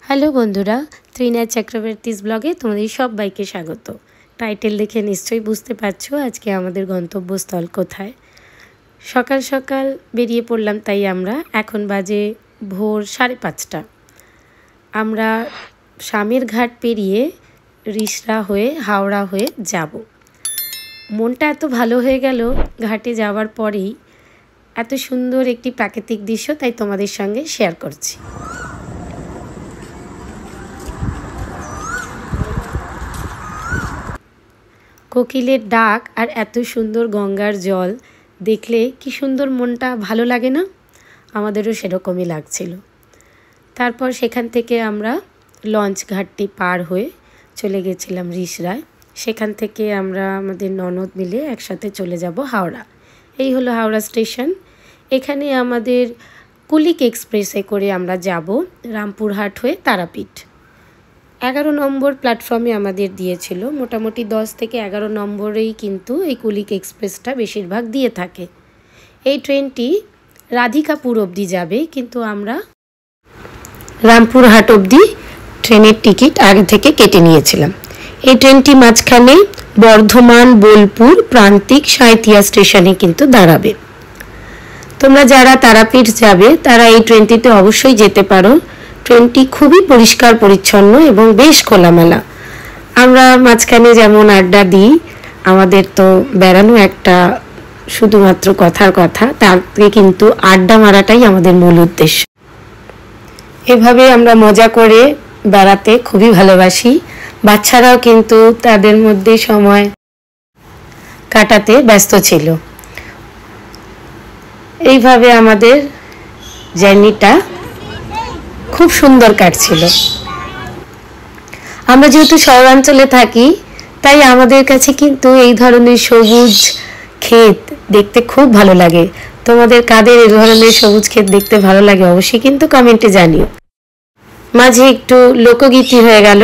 Hello বন্ধুরা, ত্রিনা চক্রবর্তীস ব্লগে তোমাদের সবাইকে স্বাগত। টাইটেল দেখে নিশ্চয়ই বুঝতে পারছো আজকে আমাদের গন্তব্যস্থল কোথায়। সকাল সকাল বেরিয়ে পড়লাম, তাই আমরা এখন বাজে ভোর 5:30। আমরা শামের ঘাট পেরিয়ে রিষড়া হয়ে হাওড়া হয়ে যাব। মনটা এত ভালো হয়ে গেল ঘাটে যাওয়ার পরেই, এত সুন্দর একটি প্রাকৃতিক দৃশ্য, তাই তোমাদের সঙ্গে শেয়ার করছি। কোকিলের ডাক আর এত সুন্দর গঙ্গার জল দেখলে কি সুন্দর মনটা ভালো লাগে না? আমাদেরও সেরকমই লাগছিল। তারপর সেখান থেকে আমরা লঞ্চ ঘাটটি পার হয়ে চলে গেছিলাম রিষড়ায়। সেখান থেকে আমরা আমাদের ননদ মিলে একসাথে চলে যাব হাওড়া। এই হলো হাওড়া স্টেশন। এখানে আমাদের কুলিক এক্সপ্রেসে করে আমরা যাব রামপুরহাট হয়ে তারাপীঠ। 11 নম্বর প্ল্যাটফর্মে আমাদের দিয়েছিল। মোটামুটি 10 থেকে 11 নম্বরেই কিন্তু এই কুলিক এক্সপ্রেসটা বেশিরভাগ দিয়ে থাকে। এই ট্রেনটি রাধিকাপুর অবধি যাবে, কিন্তু আমরা রামপুরহাট অবধি ট্রেনের টিকিট আগে থেকে কেটে নিয়েছিলাম। এই ট্রেনটি মাঝখানে বর্ধমান, বোলপুর, প্রান্তিক, সাঁইথিয়া স্টেশনে কিন্তু দাঁড়াবে। তোমরা যারা তারাপীঠ যাবে তারা এই ট্রেনটিতে অবশ্যই যেতে পারো। ট্রেনটি খুবই পরিষ্কার পরিচ্ছন্ন এবং বেশ খোলামেলা। আমরা মাঝখানে যেমন আড্ডা দিই, আমাদের তো বেড়ানো একটা শুধুমাত্র কথার কথা, তাতে কিন্তু আড্ডা মারাটাই আমাদের মূল উদ্দেশ্য। এভাবে আমরা মজা করে বেড়াতে খুবই ভালোবাসি। বাচ্চারাও কিন্তু তাদের মধ্যে সময় কাটাতে ব্যস্ত ছিল। এইভাবে আমাদের জার্নিটা খুব সুন্দর কাটছিল। আমরা যেহেতু শহরাঞ্চলে থাকি, তাই আমাদের কাছে কিন্তু এই ধরনের সবুজ ক্ষেত দেখতে খুব ভালো লাগে। তোমাদের কাদের এই ধরনের সবুজ ক্ষেত দেখতে ভালো লাগে অবশ্যই কিন্তু কমেন্টে জানিও। মাঝে একটু লোকগীতি হয়ে গেল।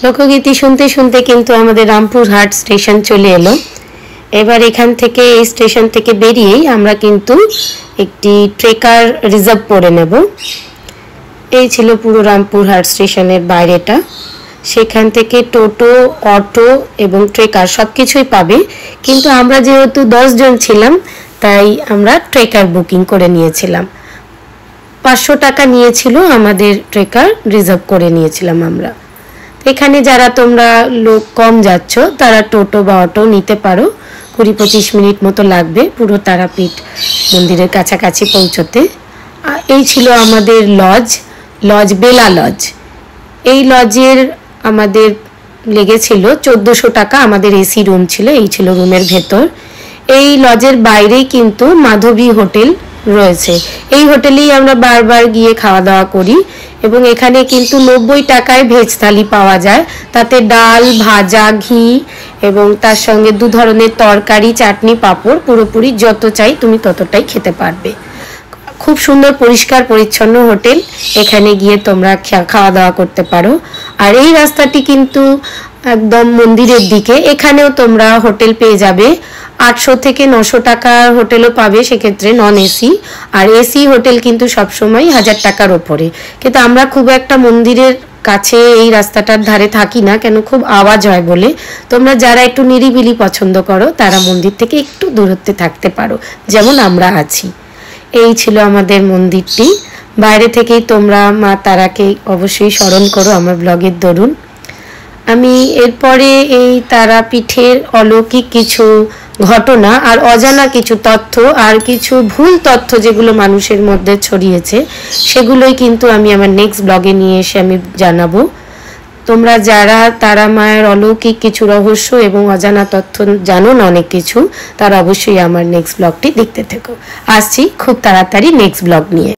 লোকগীতি শুনতে শুনতে কিন্তু আমাদের রামপুরহাট স্টেশন চলে এলো। এবার এখান থেকে, এই স্টেশন থেকে বেরিয়েই আমরা কিন্তু একটি ট্রেকার রিজার্ভ করে নেব। এই ছিল পুরো রামপুরহাট স্টেশনের বাইরেটা। সেখান থেকে টোটো, অটো এবং ট্রেকার সব কিছুই পাবে, কিন্তু আমরা যেহেতু 10 জন ছিলাম তাই আমরা ট্রেকার বুকিং করে নিয়েছিলাম। 500 টাকা নিয়েছিল আমাদের ট্রেকার, রিজার্ভ করে নিয়েছিলাম আমরা। এখানে যারা তোমরা লোক কম যাচ্ছ তারা টোটো বা অটো নিতে পারো। 20-25 মিনিট মতো লাগবে পুরো তারাপীঠ মন্দিরের কাছাকাছি পৌঁছতে। এই ছিল আমাদের লজ বেলা লজ। এই লজের আমাদের লেগেছিল 1400 টাকা। আমাদের এসি রুম ছিল, এই ছিল রুমের ভেতর। এই লজের বাইরেই কিন্তু মাধবী হোটেল রয়েছে। এই হোটেলেই আমরা বারবার গিয়ে খাওয়া দাওয়া করি এবং এখানে কিন্তু 90 টাকায় ভেজ থালি পাওয়া যায়। তাতে ডাল, ভাজা, ঘি এবং তার সঙ্গে 2 ধরনের তরকারি, চাটনি, পাঁপড়, পুরোপুরি যত চাই তুমি ততটাই খেতে পারবে। খুব সুন্দর পরিষ্কার পরিচ্ছন্ন হোটেল। এখানে গিয়ে তোমরা খাওয়া দাওয়া করতে পারো। আর এই রাস্তাটি কিন্তু একদম মন্দিরের দিকে। এখানেও তোমরা হোটেল পেয়ে যাবে। 800 থেকে 900 টাকার হোটেলও পাবে, সেক্ষেত্রে নন এসি। আর এসি হোটেল কিন্তু সবসময় 1000 টাকার ওপরে। কিন্তু আমরা খুব একটা মন্দিরের কাছে এই রাস্তাটার ধারে থাকি না, কেন খুব আওয়াজ হয় বলে। তোমরা যারা একটু নিরিবিলি পছন্দ করো তারা মন্দির থেকে একটু দূরত্বে থাকতে পারো, যেমন আমরা আছি। এই ছিল আমাদের মন্দিরটি। বাইরে থেকেই তোমরা মা তারাকে অবশ্যই স্মরণ করো আমার ব্লগের দরুন। আমি এরপরে এই তারাপীঠের অলৌকিক কিছু ঘটনা আর অজানা কিছু তথ্য আর কিছু ভুল তথ্য যেগুলো মানুষের মধ্যে ছড়িয়েছে, সেগুলোই কিন্তু আমি আমার নেক্সট ব্লগে নিয়ে এসে আমি জানাবো। তোমরা যারা তারা মায়ের অলৌকিক কিছু রহস্য এবং অজানা তথ্য জানো না অনেক কিছু, তারা অবশ্যই আমার নেক্সট ব্লগটি দেখতে থেকো। আসছি খুব তাড়াতাড়ি নেক্সট ব্লগ নিয়ে।